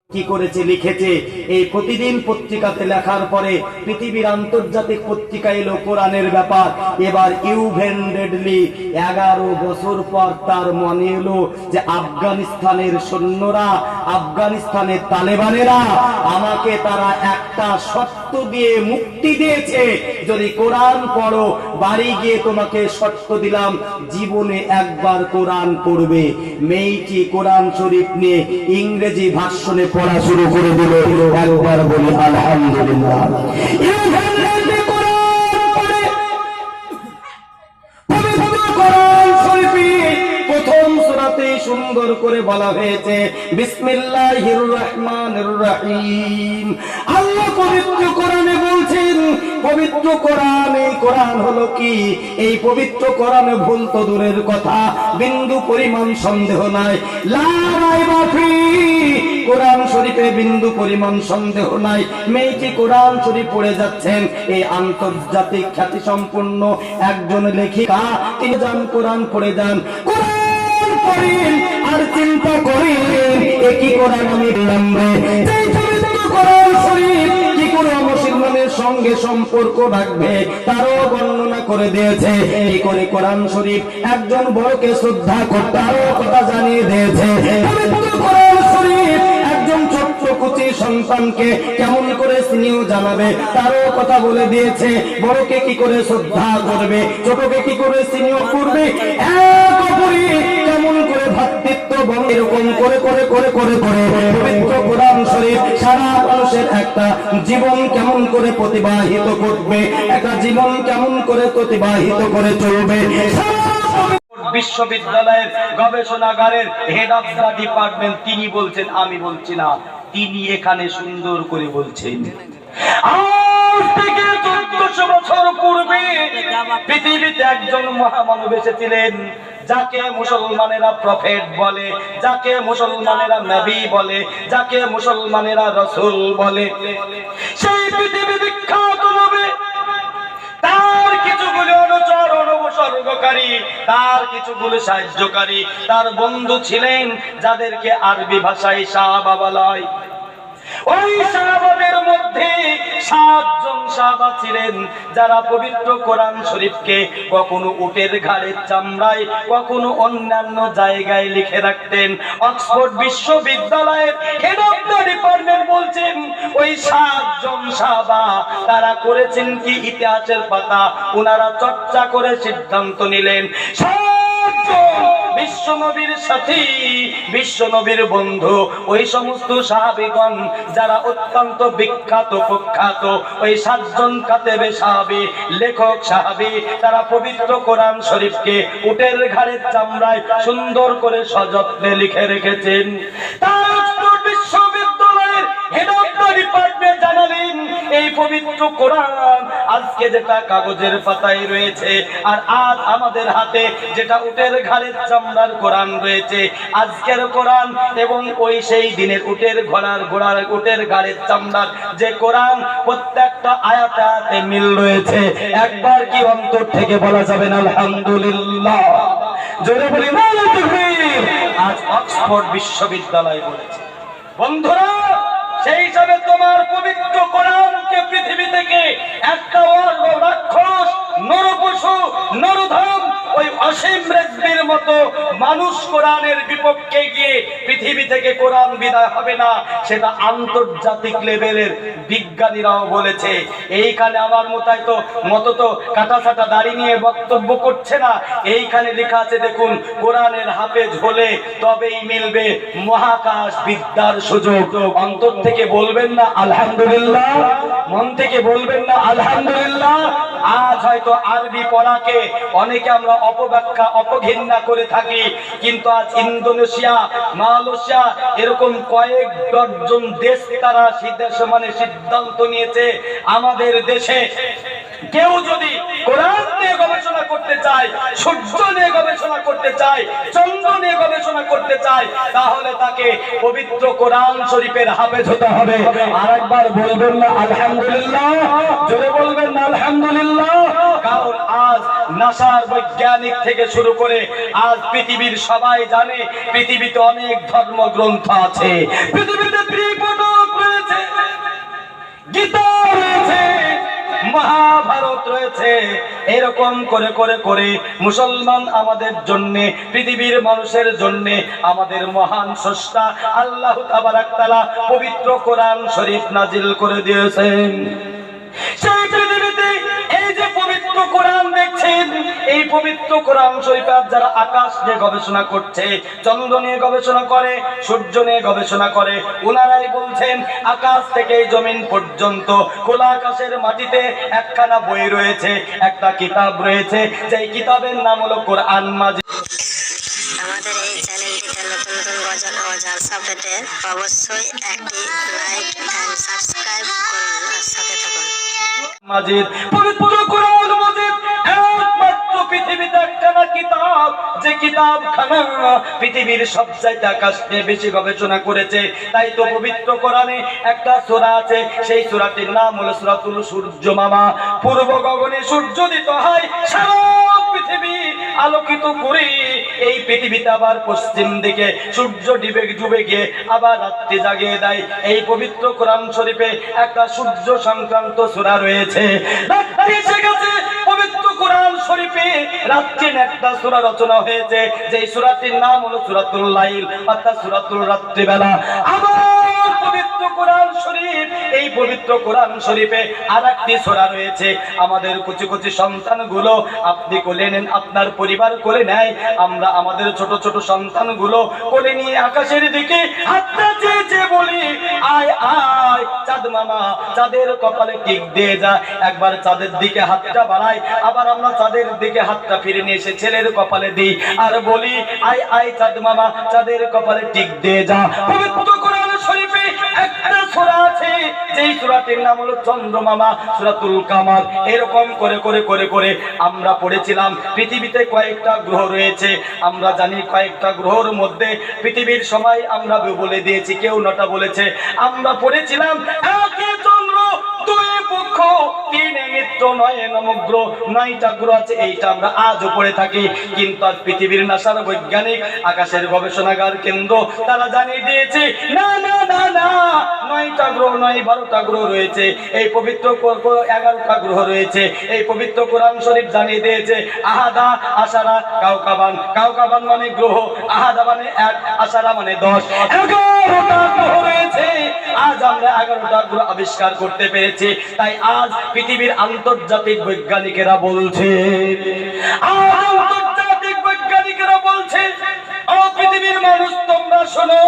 কি করেছে লিখেছে এই প্রতিদিন পত্রিকাতে লেখার পরে পৃথিবীর আন্তর্জাতিক পত্রিকা এলো কোরআনের ব্যাপার। এবার ইউভেন্ডেডলি 11 বছর পর তার মনে এলো যে আফগানিস্তানের সৈন্যরা, আফগানিস্তানের তালেবানেরা আমাকে তারা একটা শর্ত দিয়ে মুক্তি দিয়েছে, যদি কোরআন পড়ো বাড়ি গিয়ে তোমাকে শর্ত দিলাম জীবনে একবার কোরআন পড়বে। মেয়েটি কোরআন শরীফ নিয়ে ইংরেজি ভাষণে পড়া শুরু করে দিল। একবার বলি আলহামদুলিল্লাহ। প্রথম সূরাতে সুন্দর করে বলা হয়েছে বিসমিল্লাহির রহমানির রহিম। আল্লাহ পবিত্র কোরআনে বলছেন, পবিত্র কোরআন, এই কোরআন হলো কি? এই পবিত্র কোরআনে ভুল তো দূরের কথা, বিন্দু পরিমাণ সন্দেহ নাই। লা রাইবা ফি, কোরআন শরীফে বিন্দু পরিমাণ সন্দেহ নাই। মেয়েটি কোরআন শরীফ পড়ে যাচ্ছেন, এই আন্তর্জাতিক খ্যাতি সম্পন্ন একজন লেখিকা, তিনি যান কোরআন পড়ে যান, কোরআন পড়েন আর চিন্তা করেন একই কোরআন আমি বললাম রে, কোরআন শরীফ কি করে মুসলমানের সঙ্গে সম্পর্ক রাখবে তারও বর্ণনা করে দিয়েছে। এই করে কোরআন শরীফ একজন বড়কে শ্রদ্ধা করতে আরো কথা জানিয়ে দিয়েছে। কোরআন শরীফ একজন ছোট্ট কুচি সন্তানকে কেমন করে স্নেহ জানাবে তারও কথা বলে দিয়েছে। বড়কে কি করে শ্রদ্ধা করবে, ছোটকে কি করে স্নেহ করবে, এক অপরে কেমন করে ভ্রাতৃত্ব বন্ধন, এরকম করে করে করে করে করে পবিত্র কোরআন শরীফ সারা মানুষের একটা জীবন কেমন করে প্রতিবাহিত করবে, একটা জীবন কেমন করে প্রতিবাহিত করে চলবে। বিশ্ববিদ্যালয়ের গবেষণাগারের হেড অফ দ্য ডিপার্টমেন্ট তিনি বলছেন, আমি বলছি না, তিনি এখানে সুন্দর করে বলছেন আজ থেকে 1400 বছর পূর্বে পৃথিবীতে একজন মহামানব এসেছিলেন যাকে মুসলমানেরা প্রফেট বলে, যাকে মুসলমানেরা নবী বলে, যাকে মুসলমানেরা রাসূল বলে। সেই পৃথিবী বিখ্যাত নবী, তার কিছুগুলো অনুচর অনুসর্গকারী, তার কিছুগুলো সাহায্যকারী, তার বন্ধু ছিলেন যাদেরকে আরবি ভাষায় সাহাবা বলা হয়। ওই সাহাবাদের মধ্যে 7 জন সাহাবা ছিলেন যারা পবিত্র কোরআন শরীফকে কখনো উটের ঘাড়ের চামড়ায়, কখনো অন্যান্য জায়গায় লিখে রাখতেন। অক্সফোর্ড বিশ্ববিদ্যালয়ের হেড অফ দ্য ডিপার্টমেন্ট বলছেন ওই 7 জন সাহাবা তারা করেছেন কি, ইতিহাসের পাতা ওনারা চর্চা করে সিদ্ধান্ত নিলেন বিশ্বনবীর সাথী, বিশ্বনবীর বন্ধু, ওই সমস্ত সাহাবীগণ যারা অত্যন্ত বিখ্যাত প্রখ্যাত, ওই 7 জন কাতেবে সাহাবী, লেখক সাহাবী, তারা পবিত্র কোরআন শরীফকে উটের ঘাড়ের চামড়ায় সুন্দর করে সযত্নে লিখে রেখেছেন। তার বিশ্ববিদ্যালয়ের হেড অফ দ্য ডিপার্টমেন্ট জানালেন এই পবিত্র কোরআন আজকে যেটা কাগজের পাতায় রয়েছে আর আজ আমাদের হাতে যেটা উটের ঘাড়ের চামড়ার কোরআন রয়েছে, আজকের কোরআন এবং ওই সেই দিনের উটের ঘাড়ের চামড়ার যে কোরআন, প্রত্যেকটা আয়াতে আয়াতে মিল রয়েছে। একবার কি অন্তর থেকে বলা যাবে না আলহামদুলিল্লাহ? জোরে বলি না তাকবীর। আজ অক্সফোর্ড বিশ্ববিদ্যালয় বলেছে, বন্ধুরা সেই হিসাবে তোমার পবিত্র কোরআনকে পৃথিবী থেকে একটা রাক্ষস, নরপশু, নরধম, ওই অসীম রেজবির মতো মানুষ কোরআনের বিপক্ষে গিয়ে পৃথিবী থেকে কোরআন বিদায় হবে না, সেটা আন্তর্জাতিক লেভেলের বিজ্ঞানীরাও বলেছে। এইখানে আমার মতো তো কাটাছাটা দাড়ি নিয়ে বক্তব্য করছে না, এইখানে লেখা আছে দেখুন, কোরআনের হাফেজ হলে তবেই মিলবে মহাকাশ বিদ্যার সুযোগ। অন্তর থেকে বলবেন না আলহামদুলিল্লাহ? মন থেকে বলবেন না আলহামদুলিল্লাহ? আজ হয়তো আরবি পড়াকে অনেকে আমরা অপব্যাখ্যা অপঘৃণা করে থাকি, কিন্তু আজ ইন্দোনেশিয়া, মালয়েশিয়া এরকম কয়েক ডজন দেশ তারা সিদ্ধান্ত নিয়েছে আমাদের দেশে কেউ যদি কোরআন নিয়ে গবেষণা করতে চায়, সূর্য নিয়ে গবেষণা করতে চায়, চন্দ্র নিয়ে গবেষণা করতে চায়, তাহলে তাকে পবিত্র কোরআন শরীফের হাফেজ হতে হবে। আরেকবার বলবেন না আলহামদুলিল্লাহ? জোরে বলবেন না আলহামদুলিল্লাহ? কারণ আজ নাসার বৈজ্ঞানিক থেকে শুরু করে আজ পৃথিবীর সবাই জানে পৃথিবীতে অনেক ধর্মগ্রন্থ আছে, পৃথিবীতে রয়েছে। এরকম করে করে করে মুসলমান আমাদের জন্য, পৃথিবীর মানুষের জন্য আমাদের মহান স্রষ্টা আল্লাহ তাবারাক তাআলা পবিত্র কোরআন শরীফ নাজিল করে দিয়েছেন। সেই পৃথিবীতে এই যে পবিত্র কোরআন দেখছেন, এই পবিত্র কোরআন শরীফ যারা আকাশ নিয়ে গবেষণা করছে, চন্দ্র নিয়ে গবেষণা করে, সূর্য নিয়ে গবেষণা করে, ওনারাই বলছেন আকাশ থেকে জমিন পর্যন্ত খোলা আকাশের মাটিতে একখানা বই রয়েছে, একটা কিতাব রয়েছে, যেই কিতাবের নাম হলো কোরআন মাজিদ। আমাদের এই চ্যানেলটিতে নতুন নতুন গজল ও জালসা পেতে অবশ্যই একটি লাইক এন্ড সাবস্ক্রাইব করুন আর সাথে থাকুন। মাজিদ, পবিত্র কোরআন মাজিদ একমাত্র পৃথিবীতে একখানা কিতাব, যে কিতাবখানা পৃথিবীর সব চাইতে আকাশ নিয়ে বেশি গবেষণা করেছে। তাই তো পবিত্র কোরআনে একটা সূরা আছে, সেই সূরাটির নাম হলো সূরাতুল সূর্য মামা। পূর্ব গগনে সূর্য উদিত হয়, সারা পৃথিবী আলোকিত করে, এই পৃথিবীতে আবার পশ্চিম দিকে সূর্য ডুবে গিয়ে আবার রাত্রি জাগিয়ে দেয়। এই পবিত্র কোরআন শরীফে একটা সূর্য সংক্রান্ত সূরা রয়েছে। রাত্রি এসে গেছে, পবিত্র কোরআন শরীফে রাত্রির একটা সূরা রচনা হয়েছে, যেই সূরাটির নাম হলো সূরাতুল লাইল, অর্থাৎ সূরাতুল রাত্রিবেলা। আবার পবিত্র কোরআন শরীফ, এই পবিত্র কোরআন শরীফে আরেকটি সূরা রয়েছে। আমাদের কুচি কুচি সন্তানগুলো আপনি কোলে নেন, আপনার পরিবার কোলে নেয়, আমরা আমাদের ছোট ছোট সন্তানগুলো কোলে নিয়ে আকাশের দিকে হাতটা চেয়ে বলি, আয় আয় চাঁদ মামা, চাঁদের কপালে টিক দিয়ে যা। একবার চাঁদের দিকে হাতটা বাড়াই, আবার আমরা চাঁদের দিকে হাতটা ফিরে নিয়ে এসে ছেলের কপালে দিই আর বলি, আয় আয় চাঁদ মামা, চাঁদের কপালে টিক দিয়ে যা। পবিত্র কোরআন শরীফে একটা সূরা আছে, যেই সূরাটির নাম হলো চন্দ্রমামা, সূরাতুল কামার। এরকম করে করে করে করে আমরা পড়েছিলাম পৃথিবীতে কয়েকটা গ্রহ রয়েছে। আমরা জানি কয়েকটা গ্রহের মধ্যে পৃথিবীর সময় আমরা বলে দিয়েছি, কেউ 9টা বলেছে। আমরা পড়েছিলাম একে চন্দ্র, দুই পক্ষ, তিনে মিত্র, 9 নবগ্রহ, 9টা গ্রহ আছে। এইটা আমরা আজও পড়ে থাকি। কিন্তু আজ পৃথিবীর নাসার বৈজ্ঞানিক আকাশের গবেষণাগার কেন্দ্র তারা জানিয়ে দিয়েছে, না না না না, 9টা গ্রহ নয়, 12টা গ্রহ রয়েছে। এই পবিত্র 11টা গ্রহ রয়েছে। এই পবিত্র কোরআন শরীফ জানিয়ে দিয়েছে আহাদা, আশারা, কাউকাবান। কাউকাবান মানে গ্রহ, আহাদা মানে 1, আশারা মানে 10। 11টা গ্রহ রয়েছে। আজ আমরা 11টা গ্রহ আবিষ্কার করতে পেরেছি। তাই আজ পৃথিবীর আন্তর্জাতিক বৈজ্ঞানিকেরা বলছে, আন্তর্জাতিক বৈজ্ঞানিকেরা বলছে, ও পৃথিবীর মানুষ তোমরা শোনো,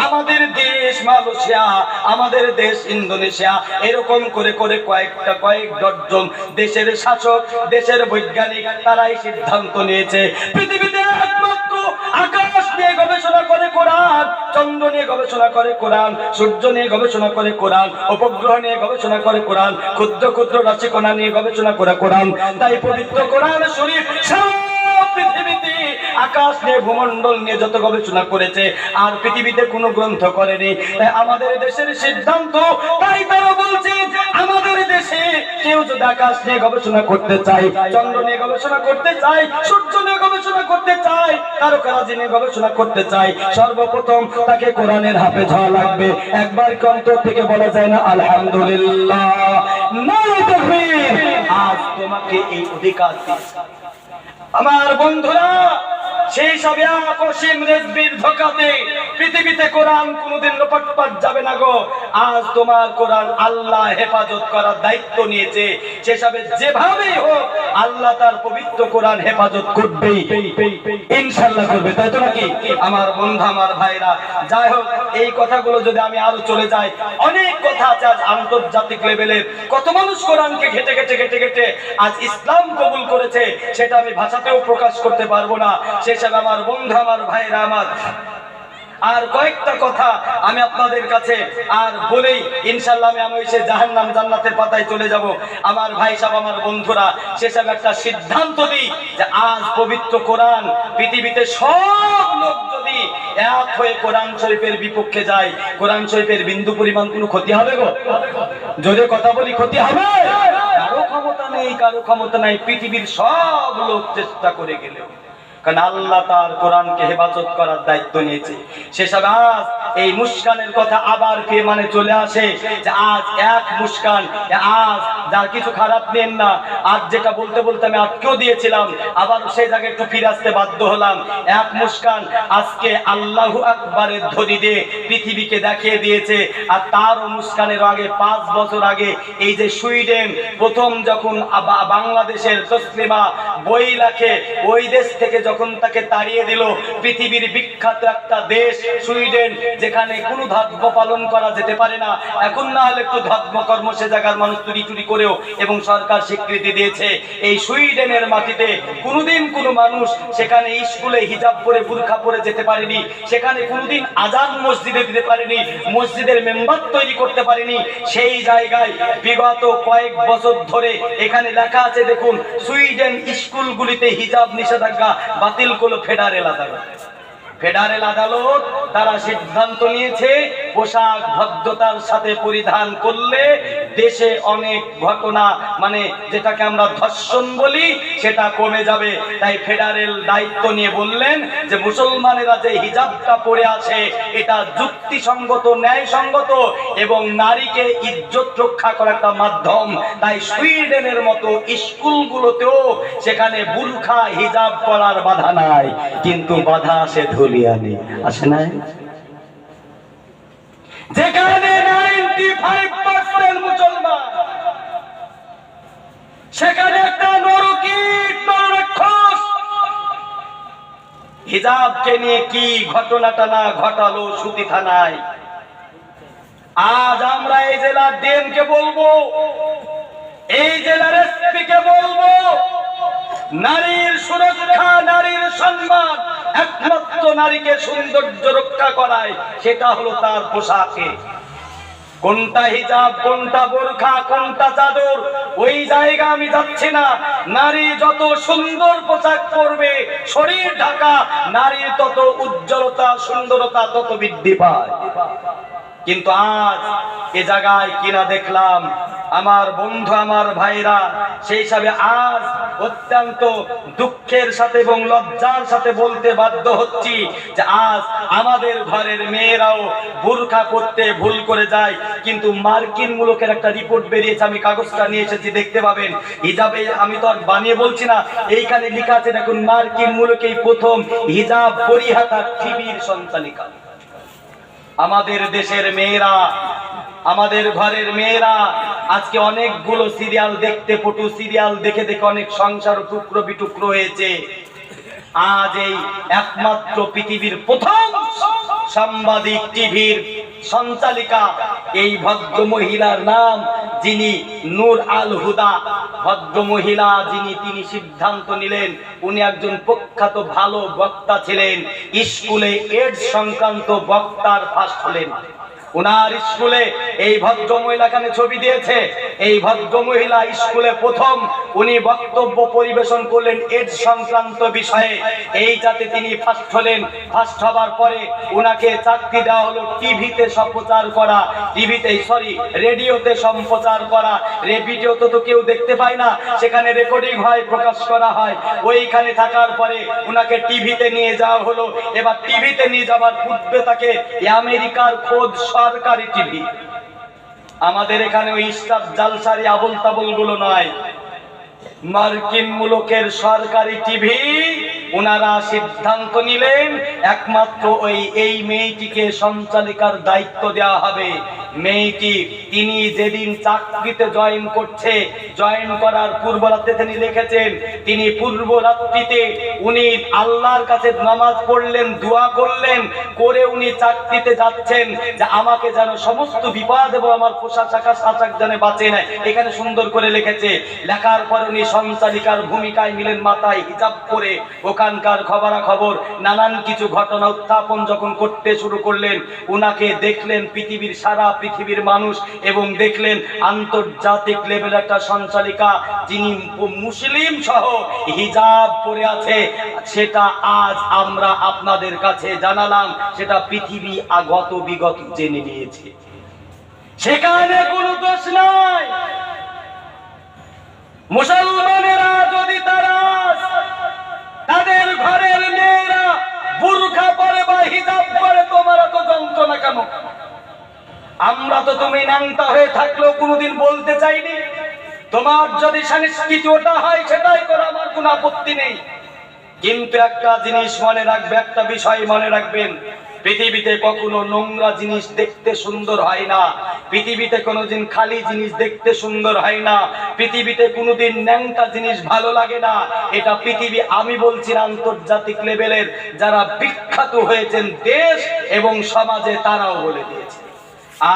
আমাদের দেশ মালয়েশিয়া, আমাদের দেশ ইন্দোনেশিয়া, এরকম করে করে কয়েক ডজন দেশের শাসক, দেশের বৈজ্ঞানিক, তারাই সিদ্ধান্ত নিয়েছে পৃথিবীতে একমাত্র আকাশ নিয়ে গবেষণা করে কোরআন, চন্দ্র নিয়ে গবেষণা করে কোরআন, সূর্য নিয়ে গবেষণা করে কোরআন, উপগ্রহ নিয়ে গবেষণা করে কোরআন, ক্ষুদ্র ক্ষুদ্র রাশিকণা নিয়ে গবেষণা করে কোরআন। তাই পবিত্র কোরআন শরীফ পৃথিবীতে আকাশ নিয়ে, ভূমণ্ডল নিয়ে যত গবেষণা করেছে আর পৃথিবীতে কোনো গ্রন্থ করেনি। তাই আমাদের দেশের সিদ্ধান্ত, তাই তারা বলছে আমাদের দেশে কেউ যদি আকাশ নিয়ে গবেষণা করতে চায়, চন্দ্র নিয়ে গবেষণা করতে চায়, সূর্য নিয়ে গবেষণা করতে চায়, তারকারাজি নিয়ে গবেষণা করতে চায়, সর্বপ্রথম তাকে কোরআনের হাফেজ হওয়া লাগবে। একবার অন্তর থেকে বলা যায় না আলহামদুলিল্লাহ, নারে তাকবীর। আজ তোমাকে এই অধিকার দিয়েছে আমার বন্ধুরা। সেই সবে অসীম রেজবির ধোঁকাতে পৃথিবীতে কোরআন কোনোদিন লোপাট যাবে না গো। আজ তোমার কোরআন আল্লাহ হেফাজত করার দায়িত্ব নিয়েছে। সেসবে যেভাবেই হোক আল্লাহ তার পবিত্র কোরআন হেফাজত করবেই, ইনশাআল্লাহ করবে। তাই তো নাকি আমার বন্ধু, আমার ভাইরা? যাই হোক, এই কথাগুলো যদি আমি আরো চলে যাই, অনেক কথা আছে। আজ আন্তর্জাতিক লেভেলে কত মানুষ কোরআনকে ঘেটে ঘেটে ঘেটে ঘেটে আজ ইসলাম কবুল করেছে, সেটা আমি ভাষাতেও প্রকাশ করতে পারবো না। সেসব আমার বন্ধু, আমার ভাইরা আমার, আর কয়েকটা কথা আমি আপনাদের কাছে আর বলেই ইনশাআল্লাহ আমি এসে জাহান্নাম জান্নাতের পাতায় চলে যাব। আমার ভাই সাহেব, আমার বন্ধুরা, সেসব একটা সিদ্ধান্ত দিই যে আজ পবিত্র কোরআন পৃথিবীতে সব লোক যদি এক হয়ে কোরআন শরীফের বিপক্ষে যায়, কোরআন শরীফের বিন্দু পরিমাণ কোনো ক্ষতি হবে গো? জোরে কথা বলি, ক্ষতি হবে? কারো ক্ষমতা নেই, কারো ক্ষমতা নাই, পৃথিবীর সব লোক চেষ্টা করে গেলেও, কারণ আল্লাহ তার কোরআনকে হেফাজত করার দায়িত্ব নিয়েছে। সেসব আজ এই মুস্কানের কথা আবার ফিরে মানে চলে আসে যে আজ এক মুস্কান, আজ যার কিছু খারাপ নেন না, আজ যেটা বলতে বলতে আমি আটকেও দিয়েছিলাম, আবার সেই জায়গায় একটু ফিরে আসতে বাধ্য হলাম। এক মুস্কান আজকে আল্লাহু আকবারের ধ্বনি দিয়ে পৃথিবীকে দেখিয়ে দিয়েছে। আর তারও মুস্কানের আগে 5 বছর আগে এই যে সুইডেন প্রথম যখন বাংলাদেশের তসলিমা বই লেখে, ওই দেশ থেকে যখন তাকে তাড়িয়ে দিল, পৃথিবীর বিখ্যাত একটা দেশ সুইডেন, যেখানে কোনো ধর্ম পালন করা যেতে পারে না, এখন না হলে একটু ধর্মকর্ম সে জায়গার মানুষ চুরি চুরি করেও, এবং সরকার স্বীকৃতি দিয়েছে। এই সুইডেনের মাটিতে কোনোদিন কোনো মানুষ সেখানে স্কুলে হিজাব পরে বুরখা পরে যেতে পারেনি, সেখানে কোনোদিন আজান মসজিদে দিতে পারেনি, মসজিদের মেম্বার তৈরি করতে পারেনি। সেই জায়গায় বিগত কয়েক বছর ধরে এখানে লেখা আছে, দেখুন, সুইডেন স্কুলগুলিতে হিজাব নিষেধাজ্ঞা বাতিল করলো ফেডারেল আদালত। ফেডারেল আদালত তারা সিদ্ধান্ত নিয়েছে পোশাক ভদ্রতার সাথে পরিধান করলে দেশে অনেক ঘটনা, মানে যেটাকে আমরা ধর্ষণ বলি, সেটা কমে যাবে। তাই ফেডারেল দায়িত্ব নিয়ে বললেন যে মুসলমানেরা যে হিজাবটা পরে আছে এটা যুক্তিসঙ্গত, ন্যায়সঙ্গত এবং নারীকে ইজ্জত রক্ষা করার একটা মাধ্যম। তাই সুইডেনের মতো স্কুলগুলোতেও সেখানে বুরখা হিজাব পরার বাধা নাই, কিন্তু বাধা আসে ধুলিয়ানি, আসে নাই? যেখানে 95% মুসলমান, সেখানে একটা নরকীট নররাক্ষস হিজাবকে নিয়ে কি ঘটনাটা না ঘটালো সুতি থানায়। আজ আমরা এই জেলার ডিএমকে বলবো, এই জেলার এসপিকে বলবো, নারীর সুরক্ষা, নারীর সম্মান একমাত্র নারীকে সৌন্দর্য রক্ষা করায়, সেটা হলো তার পোশাকে। কোনটা হিজাব, কোনটা বোরখা, কোনটা চাদর, ওই জায়গা আমি যাচ্ছি না। নারী যত সুন্দর পোশাক পরবে, শরীর ঢাকা, নারীর তত উজ্জ্বলতা, সুন্দরতা তত বৃদ্ধি পায়। কিন্তু আজ এ জায়গায় কিনা দেখলাম আমার বন্ধু, আমার ভাইরা, সেই হিসাবে আজ অত্যন্ত দুঃখের সাথে এবং লজ্জার সাথে বলতে বাধ্য হচ্ছি যে আজ আমাদের ঘরের মেয়েরাও বুরখা করতে ভুল করে যায়। কিন্তু মার্কিন মুলুকের একটা রিপোর্ট বেরিয়েছে, আমি কাগজটা নিয়ে এসেছি, দেখতে পাবেন। হিজাবে আমি তো আর বানিয়ে বলছি না, এইখানে লেখা আছে, দেখুন, মার্কিন মুলুকেই প্রথম হিজাব পরিহাতা টিভির সঞ্চালিকা। আমাদের দেশের মেয়েরা, আমাদের ঘরের মেয়েরা আজকে অনেকগুলো সিরিয়াল দেখতে, পটু সিরিয়াল দেখে দেখে অনেক সংসার টুকরো বিটুকরো হয়েছে। আজ এই একমাত্র পৃথিবীর প্রথম সাংবাদিক টিভির সঞ্চালিকা, এই ভদ্র মহিলার নাম যিনি নূর আল হুদা, ভদ্র মহিলা যিনি, তিনি সিদ্ধান্ত নিলেন, উনি একজন প্রখ্যাত ভালো বক্তা ছিলেন, স্কুলে এইডস সংক্রান্ত বক্তার ফার্স্ট হলেন। উনার স্কুলে এই ভদ্র মহিলা এখানে ছবি দিয়েছে, এই ভদ্র মহিলা স্কুলে প্রথম উনি বক্তব্য পরিবেশন করলেন এইডস সংক্রান্ত বিষয়ে, এইটাতে তিনি ফার্স্ট হলেন। ফার্স্ট হবার পরে উনাকে চাকরি দেওয়া হলো টিভিতে সম্প্রচার করা, রেডিওতে সম্প্রচার করা। ভিডিওতে তো কেউ দেখতে পায় না, সেখানে রেকর্ডিং হয়, প্রকাশ করা হয়। ওইখানে থাকার পরে উনাকে টিভিতে নিয়ে যাওয়া হলো। এবার টিভিতে নিয়ে যাওয়ার পূর্বে তাকে আমেরিকার খোদ সরকারি টিভি, আমাদের এখানে ওই স্টার জালসারি আবল তাবল গুলো নয়, মার্কিন মুলুকের সরকারি টিভি, ওনারা সিদ্ধান্ত নিলেন একমাত্র এই মেয়েটিকে সঞ্চালিকার দায়িত্ব দেওয়া হবে। মেয়েটি তিনি যেদিন চাকরিতে জয়েন করছে, জয়েন করার পূর্ব রাত্রে তিনি লিখেছেন, তিনি পূর্ব রাত্রিতে উনি আল্লাহর কাছে নামাজ পড়লেন, দোয়া করলেন, করে উনি চাকরিতে যাচ্ছেন যে আমাকে যেন সমস্ত বিপদ এবং আমার পোশাক আশাক যেন বাঁচে নেয়। এখানে সুন্দর করে লিখেছে। লেখার পর উনি সঞ্চালিকার ভূমিকায় নিলেন, মাথায় হিজাব করে ওখানকার খবরাখবর নানান কিছু ঘটনা উত্থাপন যখন করতে শুরু করলেন, উনাকে দেখলেন পৃথিবীর সারা পৃথিবীর মানুষ, এবং দেখলেন আন্তর্জাতিক লেভেল একটা সঞ্চালিকা যিনি মুসলিম সহ হিজাব পরে আছে। সেটা আজ আমরা আপনাদের কাছে জানালাম, সেটা পৃথিবী আগত বিগত জেনে নিয়েছে, সেখানে কোনো দোষ নাই। মুসলমানেরা যদি তাদের ঘরের মেয়েরা বুরখা পরে হিজাব করে তোমার এত যন্ত্রণা কেন? আমরা তো তুমি ন্যাংটা হয়ে থাকলেও কোনোদিন বলতে চাইনি। তোমার যদি সংস্কৃতি ওটা হয় সেটাই করো, আমার কোনো আপত্তি নেই। কিন্তু একটা জিনিস মনে রাখবে, একটা বিষয় মনে রাখবেন, পৃথিবীতে কখনো নোংরা জিনিস দেখতে সুন্দর হয় না, পৃথিবীতে কোনোদিন খালি জিনিস দেখতে সুন্দর হয় না, পৃথিবীতে কোনোদিন ন্যাংটা জিনিস ভালো লাগে না। এটা পৃথিবী, আমি বলছি আন্তর্জাতিক লেভেলের যারা বিখ্যাত হয়েছেন দেশ এবং সমাজে, তারাও বলে দিয়েছে।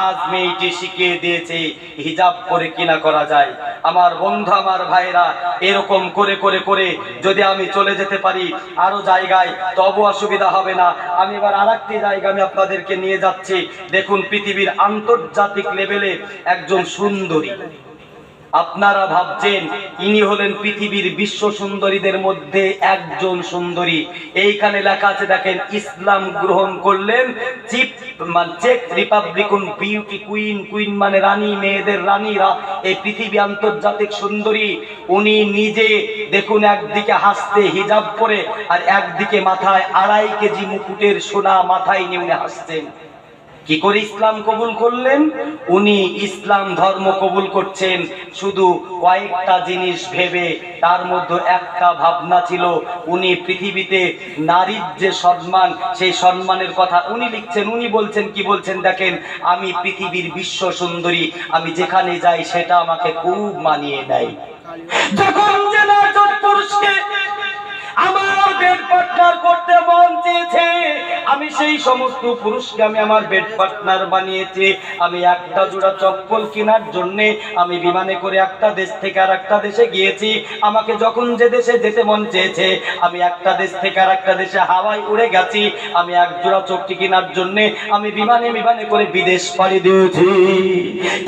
আজ মেয়েটি শিখিয়ে দিয়েছে হিজাব করে কিনা করা যায়। আমার বন্ধু, আমার ভাইরা, এরকম করে করে করে যদি আমি চলে যেতে পারি আরো জায়গায়, তবু অসুবিধা হবে না। আমি এবার আরেকটি জায়গা আমি আপনাদেরকে নিয়ে যাচ্ছি। দেখুন, পৃথিবীর আন্তর্জাতিক লেভেলে একজন সুন্দরী, আপনারা ভাবছেন ইনি হলেন পৃথিবীর বিশ্ব সুন্দরীদের মধ্যে একজন সুন্দরী। এইখানে লেখা আছে দেখেন, ইসলাম গ্রহণ করলেন চেক রিপাবলিকান বিউটি কুইন, কুইন মানে রানী, মেয়েদের রানীরা, এই পৃথিবী আন্তর্জাতিক সুন্দরী। উনি নিজে দেখুন, একদিকে হাসতে হিজাব পরে আর একদিকে মাথায় 2.5 কেজি মুকুটের সোনা মাথায় নিয়ে উনি হাসছেন। কি করে ইসলাম কবুল করলেন? উনি ইসলাম ধর্ম কবুল করছেন শুধু কয়েকটা জিনিস ভেবে। তার মধ্যে একটা ভাবনা ছিল, উনি পৃথিবীতে নারীর যে সম্মান, সেই সম্মানের কথা উনি লিখছেন। উনি বলছেন, কি বলছেন দেখেন, আমি পৃথিবীর বিশ্ব সুন্দরী, আমি যেখানে যাই সেটা আমাকে খুব মানিয়ে নেয়। যখন যে নারী পুরুষকে আমার বেড পার্টনার করতে মন চেয়েছে, আমি সেই সমস্ত পুরুষকে আমি আমার বেড পার্টনার বানিয়েছি। আমি একটা জোড়া চপ্পল কেনার জন্য আমি বিমানে করে একটা দেশ থেকে আর একটা দেশে গিয়েছি। আমাকে যখন যে দেশে যেতে মন চেয়েছে, আমি একটা দেশ থেকে আর একটা দেশে হাওয়ায় উড়ে গেছি। আমি এক জোড়া চপ্পল কেনার জন্য আমি বিমানে করে বিদেশ পাড়ি দিয়েছি।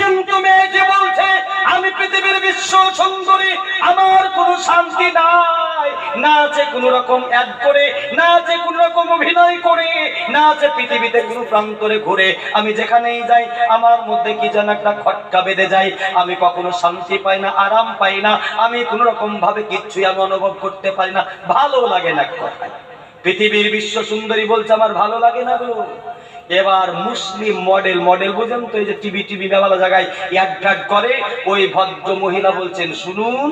কিন্তু মেয়েটি বলছে, আমি পৃথিবীর বিশ্ব সুন্দরী, আমার কোনো শান্তি নাই। না আছে কোনো রকম অ্যাড করে, না আছে কোনো রকম অভিনয় করে, না আছে পৃথিবীতে কোনো প্রান্তরে ঘুরে। আমি যেখানেই যাই আমার মধ্যে কি যেন একটা খটকা বেঁধে যায়। আমি কখনো শান্তি পাই না, আরাম পাই না, আমি কোনো রকম ভাবে কিচ্ছুই আমি অনুভব করতে পারি না, ভালো লাগে না। কথায় পৃথিবীর বিশ্ব সুন্দরী বলছে আমার ভালো লাগে না গো। এবার মুসলিম মডেল, মডেল বুঝেন তো, এই যে টিভি মেলা জায়গায় অ্যাড করে, ওই ভদ্র মহিলা বলছেন, শুনুন,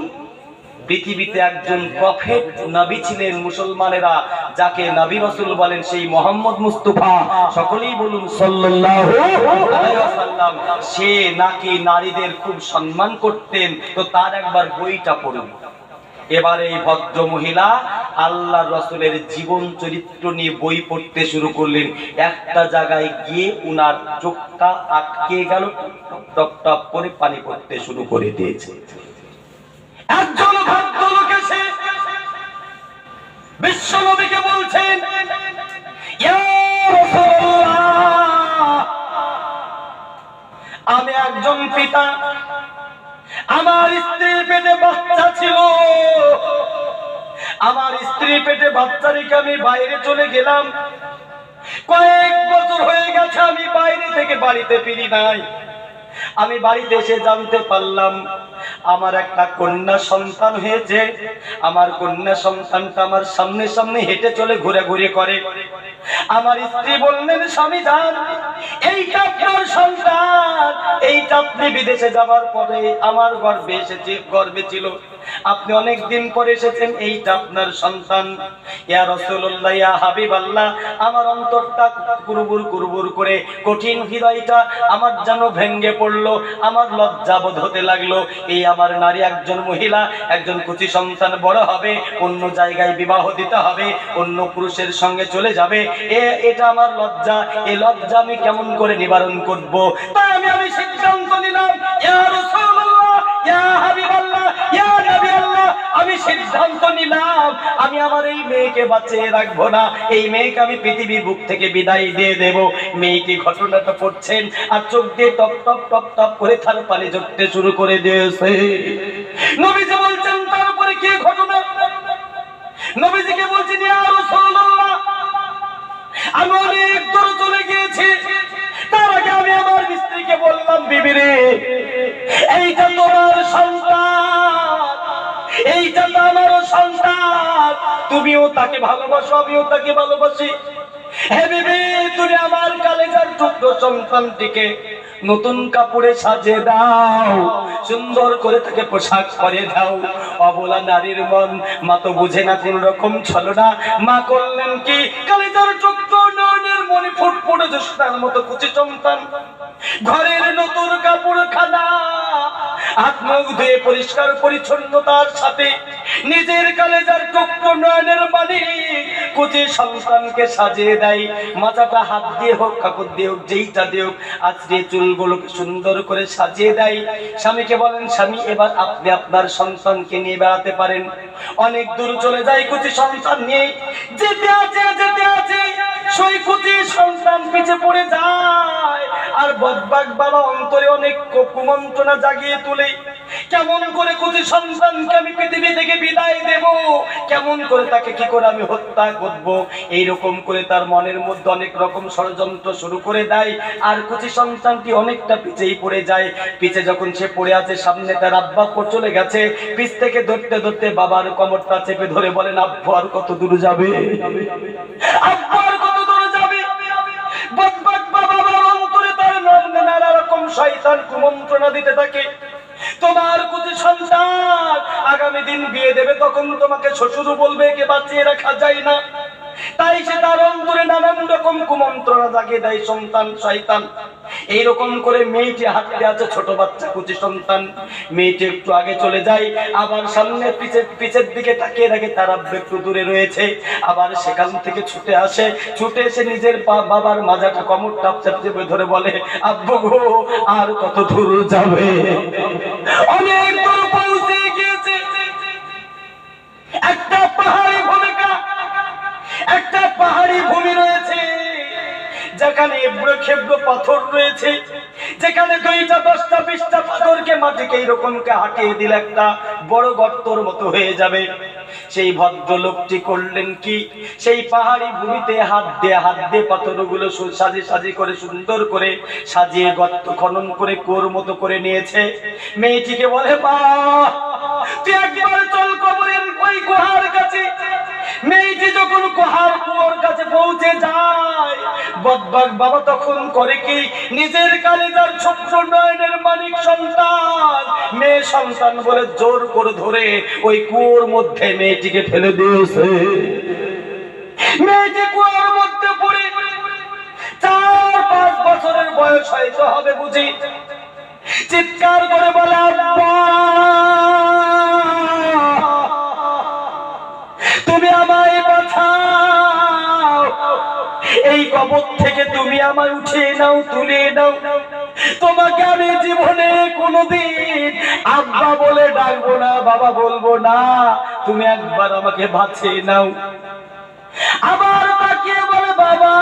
পৃথিবীতে একজন প্রফেট নবী ছিলেন মুসলমানেরা যাকে নবী রাসূল বলেন, সেই মোহাম্মদ মুস্তাফা, সকলেই বলুন সাল্লাল্লাহু আলাইহি ওয়াসাল্লাম। সে নাকি নারীদের খুব সম্মান করতেন, তো তার একবার বইটা পড়ুন। এবার এই ভদ্র মহিলা আল্লাহর রাসূলের জীবন চরিত্র নিয়ে বই পড়তে শুরু করলেন। একটা জায়গায় গিয়ে উনার চোখটা আটকে গেল, টপ টপ করে পানি পড়তে শুরু করে দিয়েছে। একজন ভদ্রলোক এসে বিশ্ব নবীকে বলছেন, ইয়া রাসূলুল্লাহ, আমি একজন পিতা, আমার স্ত্রীর পেটে বাচ্চা ছিল, আমার স্ত্রীর পেটে বাচ্চা রেখে আমি বাইরে চলে গেলাম, কয়েক বছর হয়ে গেছে আমি বাইরে থেকে বাড়িতে ফিরি নাই। আমি বাড়িতে এসে জানতে পারলাম আমার একটা কন্যা সন্তান হয়েছে। আমার কন্যা সন্তানটা আমার সামনে সামনে হেঁটে চলে, ঘুরে করে। আমার স্ত্রী বললেন, স্বামী যান, এইটা আপনার সন্তান, এইটা আপনি বিদেশে যাবার পরে আমার গর্বে ছিল, আপনি অনেক দিন পরে এসেছেন, এইটা আপনার সন্তান। ইয়া রাসূলুল্লাহ, ইয়া হাবিবাল্লাহ, আমার অন্তরটা কুরবুর করে, কঠিন হৃদয়টা আমার যেন ভেঙে পড়লো, আমার লজ্জা বোধ হতে লাগলো। এই আমার নারী, একজন মহিলা, একজন কুচি সন্তান বড় হবে, অন্য জায়গায় বিবাহ দিতে হবে, অন্য পুরুষের সঙ্গে চলে যাবে, এটা আমার লজ্জা। এই লজ্জা আমি কেমন করে নিবারণ করব? তাই আমি সিদ্ধান্ত নিলাম, ইয়া রাসূলুল্লাহ, ইয়া হাবিবাল্লাহ, ইয়া নবী আল্লাহ, আমি সিদ্ধান্ত নিলাম আমি আমার এই মেয়েকে বাঁচিয়ে রাখবো না, এই মেয়েকে আমি পৃথিবীর বুক থেকে বিদায় দিয়ে দেব। মেয়েটি ঘটনাটা পড়ছেন আর চোখ দিয়ে টপ টপ টপ টপ করে তার পানি ঝরতে শুরু করে দিয়েছে। নবীজি বলছেন, তারপরে কি ঘটনা? নবীজিকে বলছেন, ইয়া রাসূলুল্লাহ, আমি অনেক দূর চলে গিয়েছি। তার আগে আমি আমার স্ত্রীকে বললাম, বিবি রে, এইটা তোমার সন্তান, এইটা তো আমারও সন্তান, তুমিও তাকে ভালোবাসো, আমিও তাকে ভালোবাসি। হে বিবি, তুমি আমার কালেজার টুকরো সন্তানটিকে নতুন কাপড়ে সাজিয়ে দাও, সুন্দর করে তাকে পোশাক পরিয়ে দাও। অবলা নারীর মন, মা তো বুঝে না কোন রকম ছলনা। মা করলেন কি, কালেজার টুকরো নয়নের মনি ফুটফুটে জ্যোৎস্নার মতো কুচি সন্তান, ঘরের নতুন কাপড় খানা, হাত মুখ ধুয়ে পরিষ্কার পরিচ্ছন্নতার সাথে নিজের কালেজার টুকরো নয়নের মনি কুচি সন্তানকে সাজিয়ে দেয়। মাথাটা হাত দিয়ে হোক, কাপড় দিয়ে হোক, যেইটা দিয়ে হোক, আজকে চুলগুলোকে সুন্দর করে সাজিয়ে দেয়। স্বামীকে বলেন, স্বামী এবার আপনি আপনার সন্তানকে নিয়ে বেড়াতে পারেন। অনেক দূর চলে যায় কুচি সন্তান নিয়ে, যেতে আছে সেই কুচি সন্তান পিছে পড়ে যায়। আর বদবাগ বাবা অন্তরে অনেক কুমন্ত্রণা জাগিয়ে তোলে, কেমন করে কুচি সন্তানকে আমি পৃথিবী থেকে বিদায় দেব, কেমন করে তাকে কি করে আমি হত্যা করব, এইরকম করে তার মনের মধ্যে অনেক রকম ষড়যন্ত্র শুরু করে দেয়। আর কুচি সন্তানটি অনেকটা পিছেই পড়ে যায়। পিছে যখন সে পড়ে আছে, সামনে তার আব্বা চলে গেছে, পিছ থেকে ধরতে ধরতে বাবার কোমরটা চেপে ধরে বলেন, আব্বু আর কত দূর যাবে, আব্বু আর কত দূর যাবে। বদবাগ বাবা অন্তরে তার নানা রকম শয়তান কুমন্ত্রণা দিতে থাকে। তোমার কুচি সন্তান আগামী দিন বিয়ে দেবে, তখন তোমাকে শ্বশুর বলবে, কে বাঁচিয়ে রাখা যায় না। তাই সে তার অন্তরে নানান রকম কুমন্ত্রণা জাগিয়ে দেয় সন্তান শয়তান। এইরকম করে মেয়েটি হাঁটতে আছে, ছোট বাচ্চা কুচি সন্তান। মেয়েটি একটু আগে চলে যায়, আবার সামনে পিছের দিকে তাকিয়ে দেখে তার আব্বা একটু দূরে রয়েছে। আবার সেখান থেকে ছুটে এসে নিজের বাবার মাজাটা কোমরটা চেপে ধরে বলে, আব্বু গো আর কত দূর যাবে, অনেক দূর পৌঁছে গিয়েছে। একটা পাহাড়ি ভূমি রয়েছে, যেখানে এবড়ো খেবড়ো পাথর রয়েছে, যেখানে 2টা 10টা 20টা পাথরকে মাটিকে এইরকম হাঁটিয়ে দিলে একটা বড় গর্তর মতো হয়ে যাবে। সেই ভদ্রলোকটি করলেন কি, সেই পাহাড়ি ভূমিতে হাত দিয়ে পাথরগুলো সাজি করে সুন্দর করে সাজিয়ে গর্ত খনন করে কুয়োর মতো করে নিয়েছে। মেয়েটিকে বলে, মা তুই একবার চল কবরের ওই গুহার কাছে। মেয়েটি যখন কুয়োর কাছে পৌঁছে যায়, বদবাগ বাবা তখন করে কি, নিজের কালেজার ছোট্ট নয়নের মানিক সন্তান, মেয়ে সন্তান বলে জোর করে ধরে ওই কুয়োর মধ্যে মেয়েটিকে ফেলে দিয়েছে। মেয়েটি কুয়োর মধ্যে পড়ে 4-5 বছরের বয়স হয়তো হবে বুঝি, চিৎকার করে বলে, আব্বা তুমি আমায় বাঁচাও, এই কবর থেকে তুমি আমায় উঠিয়ে নাও, তুলে নাও। তোমাকে আমি জীবনে কোনোদিন আব্বা বলে ডাকবো না, বাবা বলবো না, তুমি একবার আমাকে বাঁচিয়ে নাও। আবার তাকিয়ে বলে, বাবা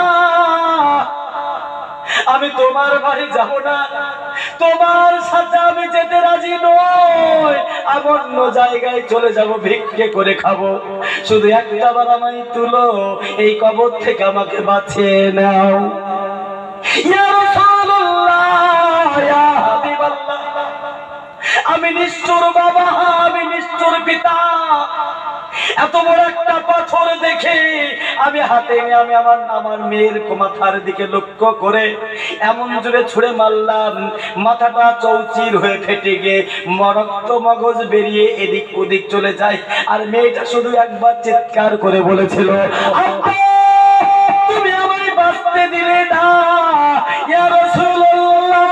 আমি তোমার বাড়ি যাব না, তোমার সাথে আমি যেতে রাজি নই, আমি অন্য জায়গায় চলে যাব, ভিক্ষে করে খাবো, শুধু একটাবার আমায় তুলো, এই কবর থেকে আমাকে বাঁচিয়ে নাও। ইয়া রাসূলুল্লাহ, ইয়া হাবিবাল্লাহ, আমি নিষ্ঠুর বাবা, আমি নিষ্ঠুর পিতা, এত বড় একটা পাথর দেখে আমি হাতে নিয়ে আমি আমার মেয়ের মাথার দিকে লক্ষ্য করে এমন জোরে ছুঁড়ে মারলাম, মাথাটা চৌচির হয়ে ফেটে গিয়ে রক্ত মগজ বেরিয়ে এদিক ওদিক চলে যায়। আর মেয়েটা শুধু একবার চিৎকার করে বলেছিল, আব্বা তুমি আমায় বাঁচতে দিলে না, ইয়া রাসূলুল্লাহ,